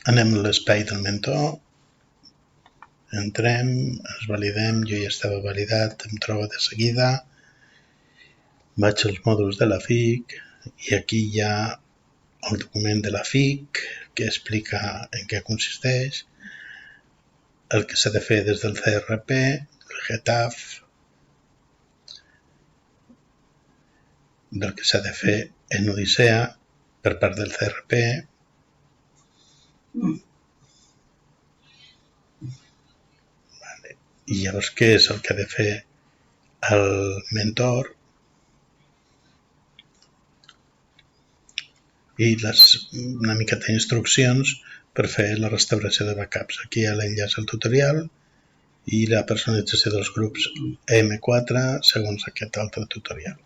Anem a l'espai del mentor, entrem, ens validem, jo ja estava validat, em trobo de seguida, vaig als mòduls de la FIC i aquí hi ha el document de la FIC que explica en què consisteix, el que s'ha de fer des del CRP, el GETAF, del que s'ha de fer en Odissea per part del CRP, i llavors què és el que ha de fer el mentor i una miqueta d'instruccions per fer la restauració de backups. Aquí hi ha l'enllaç al tutorial i la personalització dels grups M4 segons aquest altre tutorial.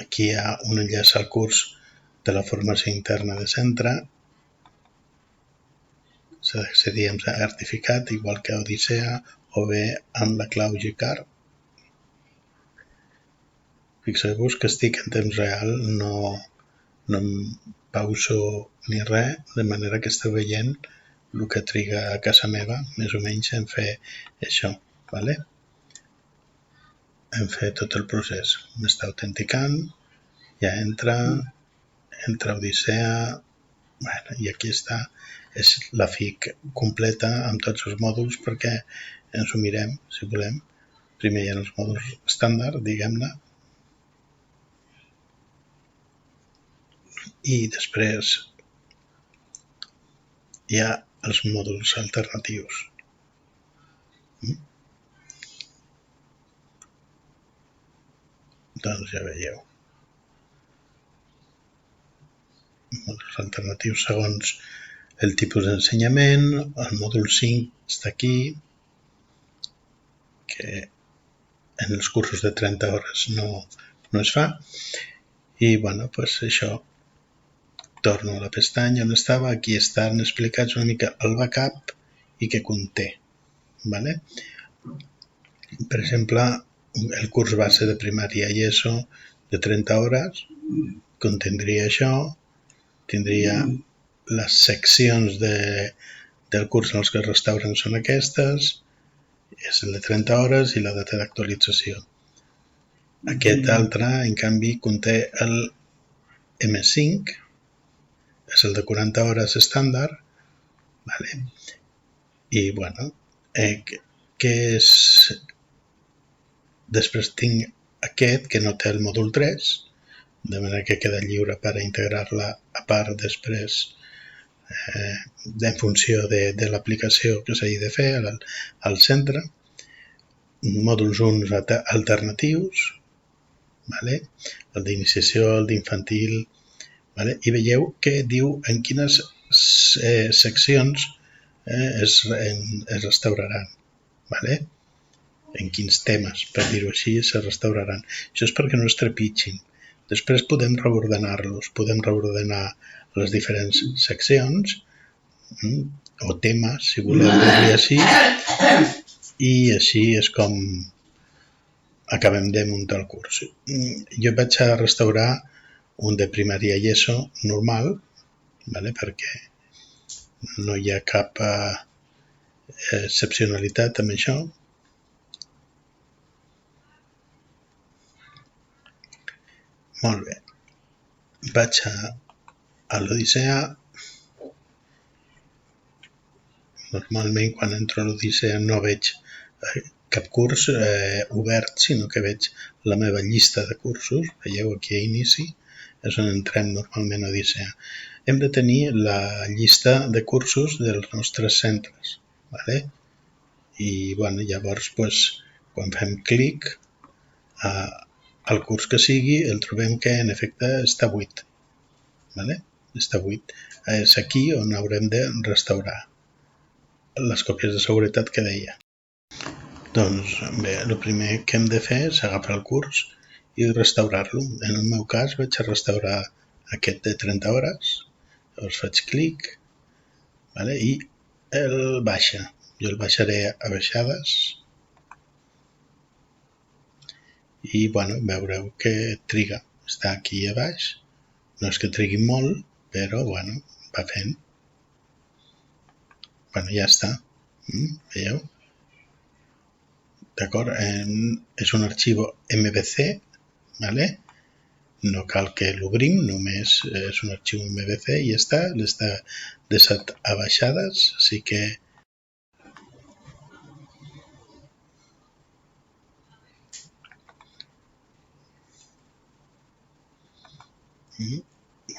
Aquí hi ha un enllaç al curs de la formació interna de centre. S'ha d'accedir amb certificat, igual que a Odissea, o bé amb la clau GCAR. Fixeu-vos que estic en temps real, no em pauso ni res, de manera que esteu veient el que triga a casa meva, més o menys, en fer això. Vale? Hem fet tot el procés. M'està autenticant, ja entra Odissea, bueno, i aquí està, és la FIC completa amb tots els mòduls perquè ens ho mirem, si volem. Primer hi ha els mòduls estàndard, diguem-ne, i després hi ha els mòduls alternatius. Doncs ja veieu. Mòduls alternatius segons el tipus d'ensenyament. El mòdul 5 està aquí, que en els cursos de 30 hores no es fa. I bueno, doncs això. Torno a la pestanya on estava. Aquí estan explicats una mica el backup i què conté. Vale? Per exemple, el curs base de primària i ESO de 30 hores contindria això, tindria les seccions del curs en els que es restauren són aquestes, és el de 30 hores i la data d'actualització. Aquest altre, en canvi, conté el M5, és el de 40 hores estàndard, vale? I bueno, què és... Després tinc aquest que no té el mòdul 3, de manera que queda lliure per a integrar-la a part després en funció de l'aplicació que s'hagi de fer al centre. Mòduls 1 alternatius, vale? El d'iniciació, el d'infantil, vale? I veieu que diu en quines seccions es restauraran. Vale? En quins temes, per dir-ho així, se restauraran. Això és perquè no es trepitgin. Després podem reordenar-los, podem reordenar les diferents seccions o temes, si voleu dir-li així, i així és com acabem de muntar el curs. Jo vaig a restaurar un de primària i ESO normal, vale? Perquè no hi ha cap excepcionalitat amb això. Molt bé. Vaig a l'Odissea. Normalment quan entro a l'Odissea no veig cap curs obert, sinó que veig la meva llista de cursos. Veieu aquí a inici, és on entrem normalment a Odissea. Hem de tenir la llista de cursos dels nostres centres. Vale? I bueno, llavors, quan fem clic al curs que sigui, el trobem que en efecte està buit. Vale? Està buit. És aquí on haurem de restaurar les còpies de seguretat que deia. Doncs bé, el primer que hem de fer és agafar el curs i restaurar-lo. En el meu cas vaig a restaurar aquest de 30 hores, llavors faig clic, vale? I el baixa. Jo el baixaré a baixades i bueno, veureu que triga. està aquí a baix. No és que trigui molt, però, bueno, va fent. Bueno, ja està. Veieu? D'acord? És un arxiu MVC, ¿vale? No cal que l'obrim, només és un arxiu MVC i ja està. L'està deixat a baixades, així que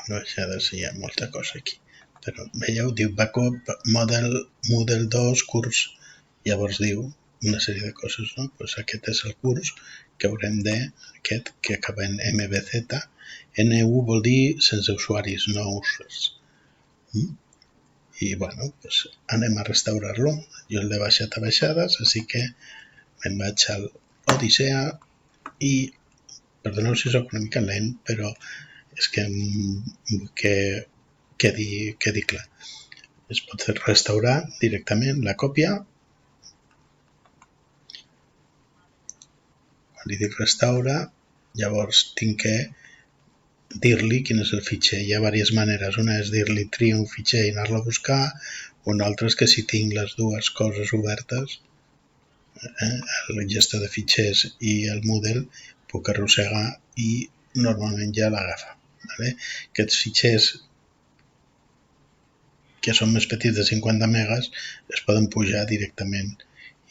baixades hi ha molta cosa aquí. Però veieu, diu backup, model 2, curs, llavors diu una sèrie de coses, no? Pues aquest és el curs que haurem de, aquest que acaba en MVZ, NU vol dir sense usuaris, no users. I bueno, pues anem a restaurar-lo. Jo l'he baixat a baixades, així que me'n vaig al Odissea i, perdoneu si soc una mica lent, però és que quedi clar. Es pot restaurar directament la còpia. Quan li dic restaura, llavors tinc que dir-li quin és el fitxer. Hi ha diverses maneres. Una és dir-li tria un fitxer i anar-lo a buscar. Una altra és que si tinc les dues coses obertes, el gestor de fitxers i el Moodle, puc arrossegar i normalment ja l'agafa. Aquests fitxers que són més petits de 50 megas es poden pujar directament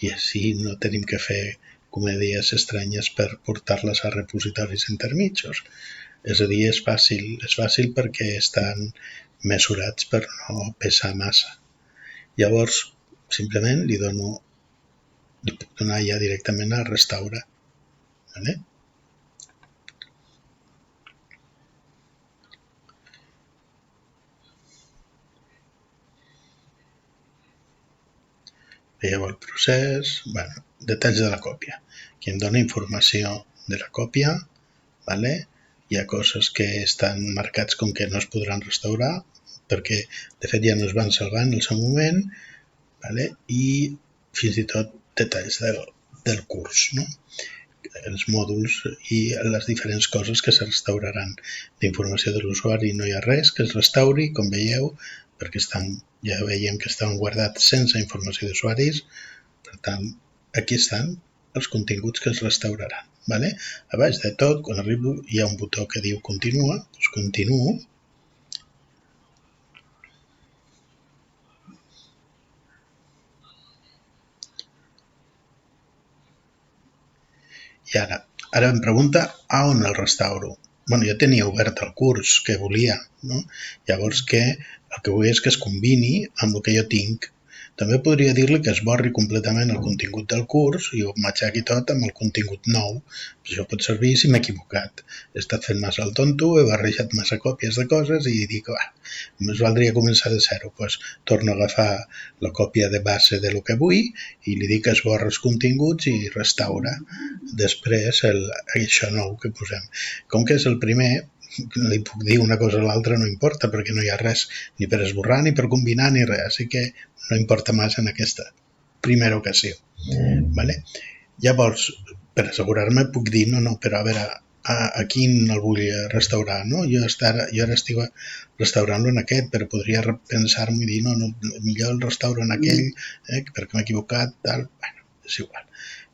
i així no tenim que fer comèdies estranyes per portar-les a repositoris intermitjos. És a dir, és fàcil perquè estan mesurats per no pesar massa. Llavors, simplement li puc donar ja directament a restaurar. Vale? Veieu el procés, bueno, detalls de la còpia. Aquí em dona informació de la còpia, ¿vale? Hi ha coses que estan marcats com que no es podran restaurar, perquè de fet ja no es van salvar en el seu moment, ¿vale? I fins i tot detalls del curs, no? Els mòduls i les diferents coses que se restauraran. D'informació de l'usuari no hi ha res que es restauri, com veieu, perquè ja veiem que estan guardats sense informació d'usuaris. Per tant, aquí estan els continguts que es restauraran. Vale? A baix de tot, quan arribo, hi ha un botó que diu continua, doncs continuo. I ara em pregunta a on el restauro. Bueno, jo tenia obert el curs que volia, no? Llavors el que vull és que es combini amb el que jo tinc. També podria dir-li que es borri completament el contingut del curs i ho matxaqui tot amb el contingut nou. Això pot servir si m'he equivocat. He estat fent massa el tonto, he barrejat massa còpies de coses i dic, només valdria començar de zero. Doncs torno a agafar la còpia de base de lo que vull i li dic que es borra els continguts i restaura. Després això nou que posem. Com que és el primer, li puc dir una cosa o l'altra, no importa, perquè no hi ha res ni per esborrar ni per combinar ni res, així que no importa massa en aquesta primera ocasió. Vale? Llavors, per assegurar-me, puc dir, no, però a veure, a quin el vull restaurar, no? Jo ara estic restaurant-lo en aquest, però podria pensar-me i dir, no, millor el restauro en aquell, perquè m'he equivocat, tal. Bueno, és igual.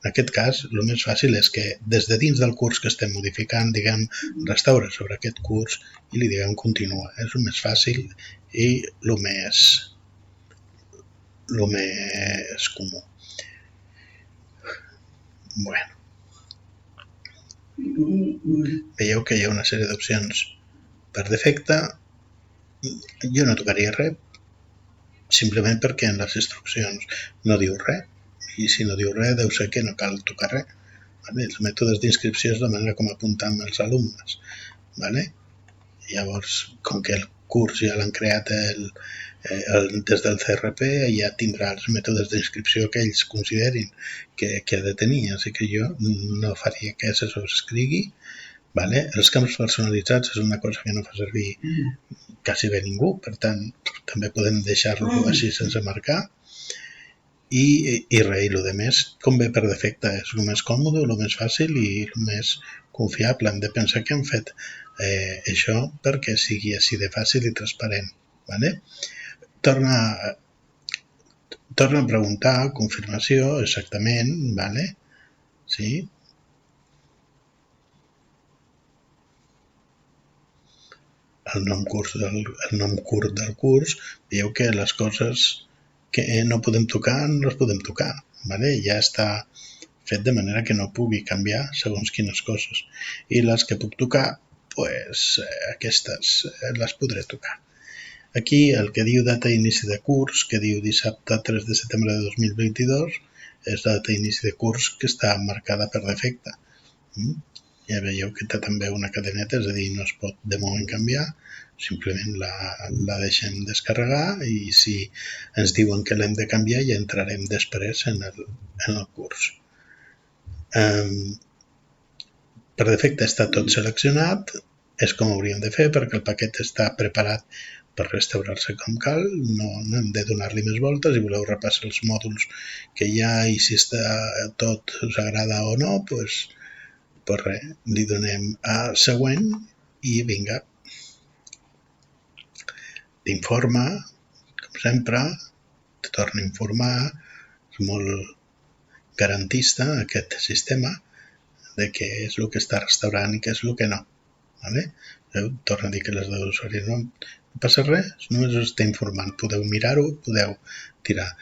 En aquest cas, el més fàcil és que des de dins del curs que estem modificant, diguem, restaura sobre aquest curs i li diguem continua. És el més fàcil i el més comú. Bueno. Veieu que hi ha una sèrie d'opcions per defecte. Jo no tocaria res, simplement perquè en les instruccions no diu res. I si no diu res, deu ser que no cal tocar res. Els mètodes d'inscripció és la manera com apuntar amb els alumnes. Llavors, com que el curs ja l'han creat des del CRP, ja tindrà els mètodes d'inscripció que ells considerin que ha de tenir, així que jo no faria que se sobrescrigui. Els camps personalitzats és una cosa que no fa servir quasi bé ningú, per tant, també podem deixar-lo així sense marcar. i res, i el més com ve per defecte, és el més còmode, el més fàcil i el més confiable. Hem de pensar que hem fet això perquè sigui així de fàcil i transparent. Vale? Torna a preguntar, confirmació, exactament, vale? Sí? El nom curt del curs, veieu que les coses que no podem tocar, no les podem tocar. Vale? Ja està fet de manera que no pugui canviar segons quines coses. I les que puc tocar, pues, aquestes les podré tocar. Aquí el que diu data inici de curs, que diu dissabte 3 de setembre de 2022, és la data inici de curs que està marcada per defecte. Ja veieu que té també una cadeneta, és a dir, no es pot de moment canviar, simplement la deixem descarregar i si ens diuen que l'hem de canviar ja entrarem després en el curs. Per defecte està tot seleccionat, és com ho hauríem de fer perquè el paquet està preparat per restaurar-se com cal, no hem de donar-li més voltes. Si voleu repassar els mòduls que hi ha i si està tot us agrada o no, doncs res, li donem a següent i vinga. T'informa, com sempre, te torna a informar, és molt garantista aquest sistema de què és el que està restaurant i què és el que no. Vale? Torna a dir que les dades d'usuari no passa res, només us està informant. Podeu mirar-ho, podeu tirar.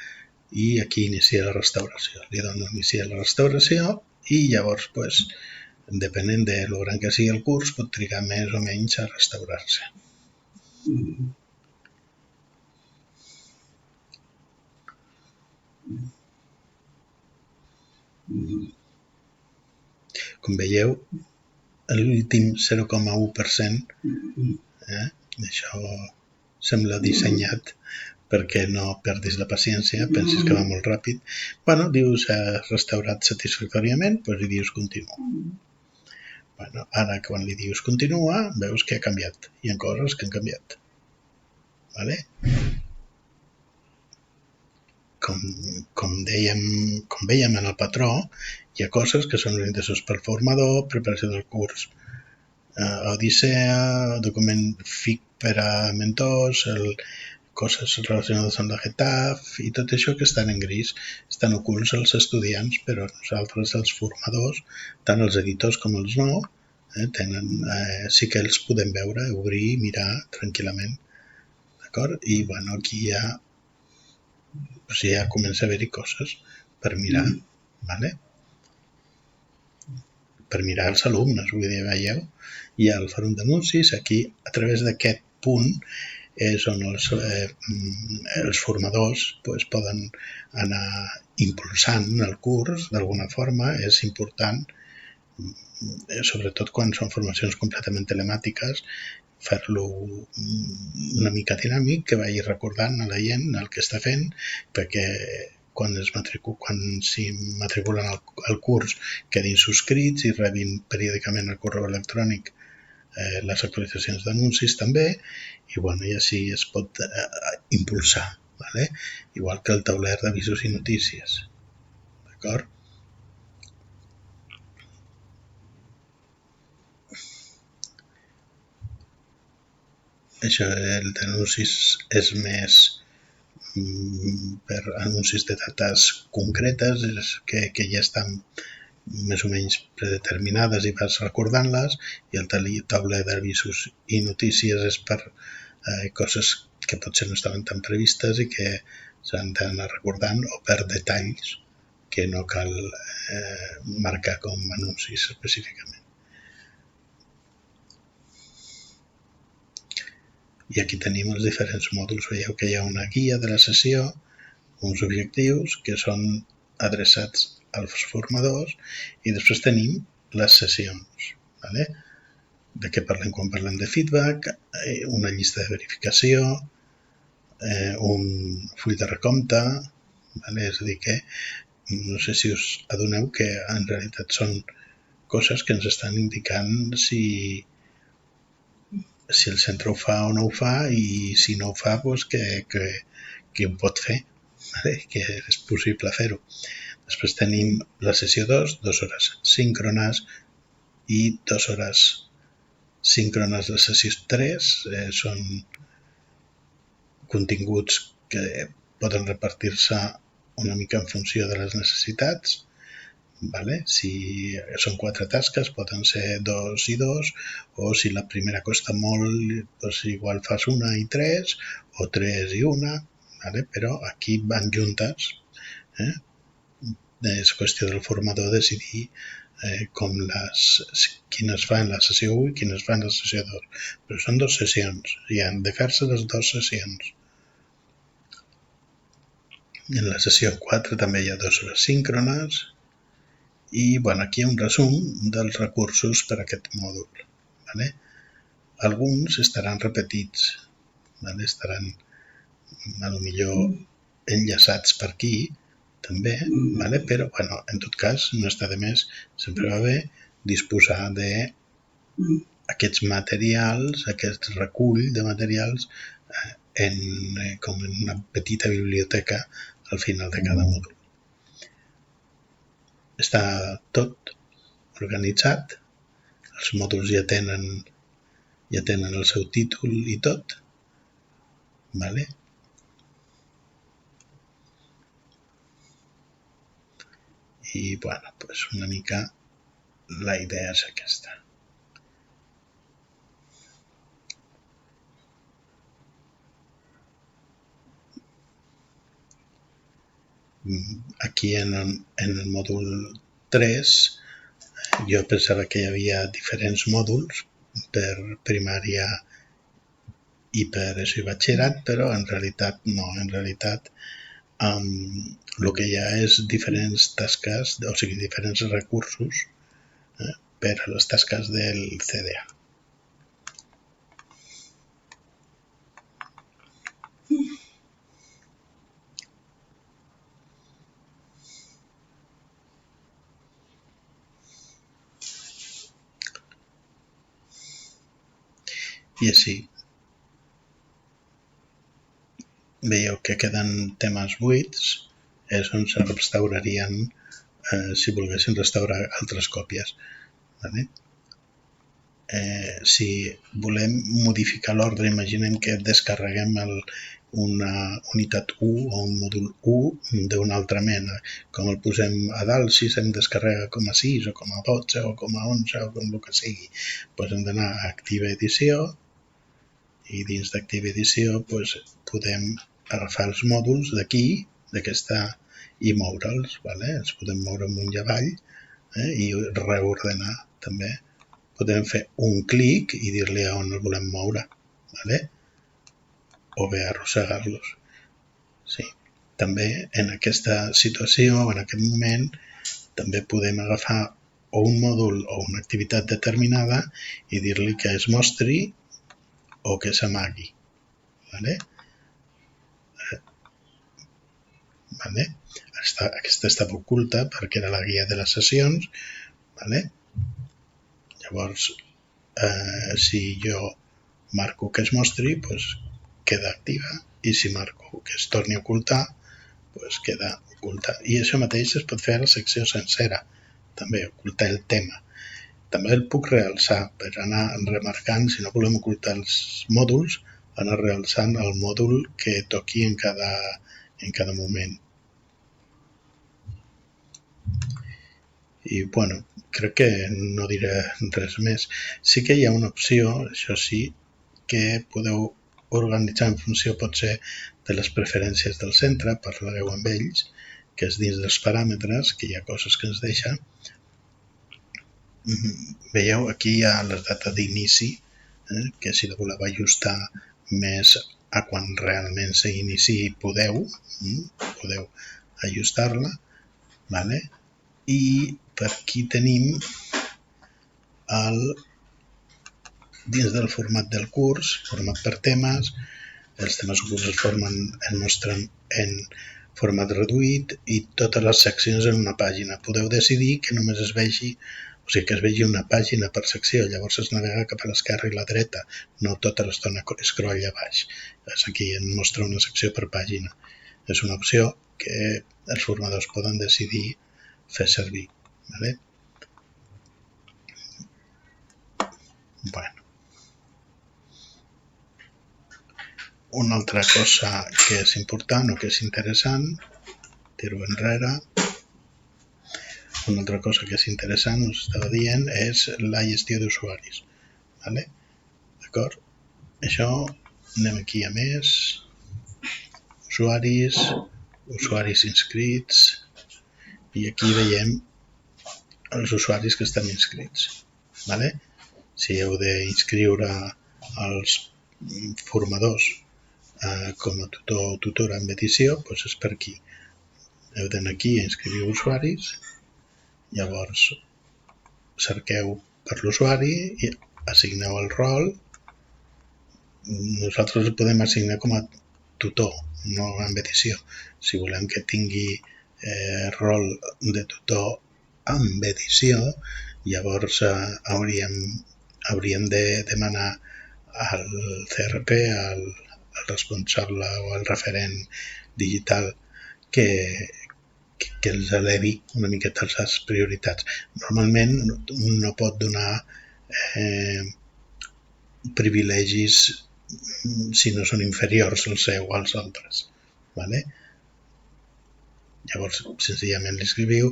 I aquí inicia la restauració. Li dono iniciar la restauració i llavors, pues, depenent de lo gran que sigui el curs, pot trigar més o menys a restaurar-se. Com veieu, l'últim 0,1%, això sembla dissenyat perquè no perdis la paciència, pensis que va molt ràpid. Bueno, dius restaurat satisfactòriament, doncs li dius continua. Bueno, ara quan li dius continua, veus que ha canviat. Hi ha coses que han canviat. Vale? Com vèiem en el patró, hi ha coses que són orientacions per formador, preparació del curs, Odissea, document FIC per a mentors, coses relacionades amb la GETAF i tot això que estan en gris, estan ocults als estudiants, però nosaltres, els formadors, tant els editors com els no, sí que els podem veure, obrir i mirar tranquil·lament. D'acord? I bueno, aquí ja comença a haver-hi coses per mirar, vale? Per mirar els alumnes, vull dir, veieu? Hi ha el fòrum d'anuncis, aquí a través d'aquest punt és on els formadors poden anar impulsant el curs d'alguna forma. És important, sobretot quan són formacions completament telemàtiques, fer-lo una mica dinàmic, que vagi recordant a la gent el que està fent, perquè quan s'hi matriculen al curs quedin subscrits i rebin periòdicament al correu electrònic les actualitzacions d'anuncis també, i així es pot impulsar, vale? Igual que el tauler d'avisos i notícies. D'acord? Això, el d'anuncis és més per anuncis de dates concretes que ja estan més o menys predeterminades i vas recordant-les, i el tauler d'avisos i notícies és per coses que potser no estaven tan previstes i que s'han d'anar recordant, o per detalls que no cal marcar com anuncis específicament. I aquí tenim els diferents mòduls. Veieu que hi ha una guia de la sessió, uns objectius que són adreçats als formadors, i després tenim les sessions. Vale? De què parlem quan parlem de feedback, una llista de verificació, un full de recompte, vale? És a dir que no sé si us adoneu que en realitat són coses que ens estan indicant si el centre ho fa o no ho fa, i si no ho fa, doncs que ho pot fer. que és possible fer-ho. Després tenim la sessió 2, 2 hores síncrones i 2 hores síncrones. La sessió 3 són continguts que poden repartir-se una mica en funció de les necessitats. Si són 4 tasques, poden ser 2 i 2, o si la primera costa molt, doncs igual fas 1 i 3, o 3 i 1, però aquí van juntes. És qüestió del formador decidir quines fa en la sessió 1 i quines fa en la sessió 2. Però són 2 sessions, i han de fer-se les 2 sessions. En la sessió 4 també hi ha 2 hores síncrones, i aquí hi ha un resum dels recursos per a aquest mòdul. Alguns estaran repetits, estaran potser enllaçats per aquí també, però en tot cas no està de més, sempre va bé disposar d'aquests materials, aquest recull de materials com en una petita biblioteca al final de cada mòdul. Està tot organitzat, els mòduls ja tenen el seu títol i tot. I una mica la idea és aquesta. Aquí en el mòdul 3 jo pensava que hi havia diferents mòduls per primària i per ESO i batxillerat, però en realitat no. En realitat el que hi ha és diferents tasques, o sigui, diferents recursos per a les tasques del CDA. I així veieu que queden temes buits, és on se restaurarien si volguessin restaurar altres còpies. Si volem modificar l'ordre, imaginem que descarreguem una unitat 1 o un mòdul 1 d'una altra mena. Com el posem a dalt, si se'm descarrega com a 6 o com a 12 o com a 11 o com el que sigui, hem d'anar a Activa Edició, i dins d'Activa Edició podem agafar els mòduls d'aquí, i moure'ls. Els podem moure amunt i avall i reordenar també. Podem fer un clic i dir-li on el volem moure, o bé arrossegar-los. També en aquesta situació, en aquest moment, també podem agafar o un mòdul o una activitat determinada i dir-li que es mostri o que s'amagui. Aquesta estava oculta perquè era la guia de les sessions. Llavors, si jo marco que es mostri, queda activa, i si marco que es torni a ocultar, queda oculta. I això mateix es pot fer a la secció sencera, també ocultar el tema. També el puc realçar per anar remarcant, si no volem ocultar els mòduls, anar realçant el mòdul que toqui en cada moment. I, crec que no diré res més. Sí que hi ha una opció, això sí, que podeu organitzar en funció, potser, de les preferències del centre, parlareu amb ells, que és dins dels paràmetres, que hi ha coses que ens deixa. Veieu, aquí hi ha la data d'inici, que si la voleu ajustar més a quan realment s'iniciï, podeu ajustar-la. I per aquí tenim, dins del format del curs, format per temes, els temes ocults es mostren en format reduït i totes les seccions en una pàgina. Podeu decidir que només es vegi, o sigui, que es vegi una pàgina per secció, llavors es navega cap a l'esquerra i la dreta, no tota l'estona scroll a baix. Aquí ens mostra una secció per pàgina. és una opció que els formadors poden decidir fer servir. Vale? Bueno. Una altra cosa que és important o que és interessant, tiro enrere, una altra cosa que és interessant, us estava dient, és la gestió d'usuaris. Vale? D'acord? Això, anem aquí a més, usuaris inscrits, i aquí veiem els usuaris que estan inscrits. Vale? Si heu d'inscriure els formadors com a tutor o tutora en edició, doncs és per aquí. Heu d'anar aquí a inscriure usuaris, llavors cerqueu per l'usuari i assigneu el rol. Nosaltres el podem assignar com a tutor, no en edició. Si volem que tingui rol de tutor amb edició, llavors hauríem de demanar al CRP, al responsable o al referent digital que els elevi una miqueta les prioritats. Normalment no pot donar privilegis si no són inferiors al seu o als altres. Vale? Llavors, senzillament l'escriviu,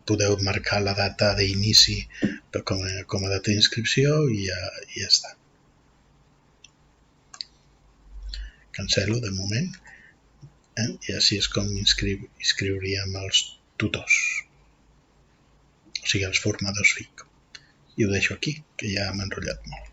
podeu marcar la data d'inici com a data d'inscripció i ja està. Cancelo de moment, i així és com inscriuríem els tutors, o sigui els formadors FIC. I ho deixo aquí, que ja m'he enrotllat molt.